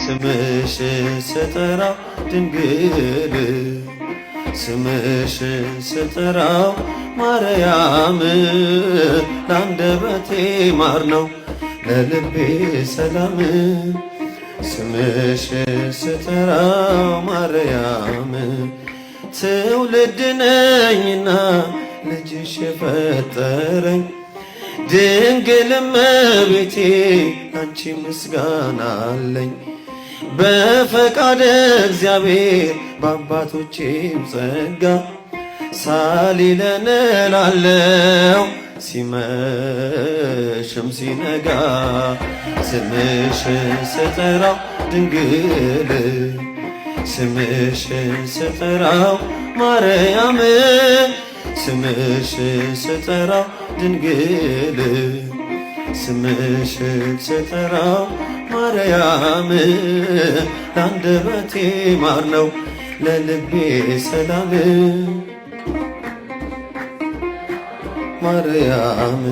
ስምሽን ስጠራው ድንግል ስምሽን ስጠራው ማርያም ለአንደበቴ ማር ነው ለልቤ ሰላም ስምሽን ስጠራው ማርያም ትውልድ ነኝና ልጅሽ የፈጠረኝ ድንግል እመቤቴ አንቺ ምስጋና አለኝ በፈቃደ እግዚአብሔር በአባቶቼም ጸጋ ሳሊለነ ላለው ሲመሽም ሲነጋ ስምሽን ስጠራው ድንግል ስምሽን ስጠራው ማርያም ስምሽን ስጠራው ድንግል ስምሽን ስጠራው ማርያም ለአንደበቴ ማር ነው ለልቤ ሰላም ማርያም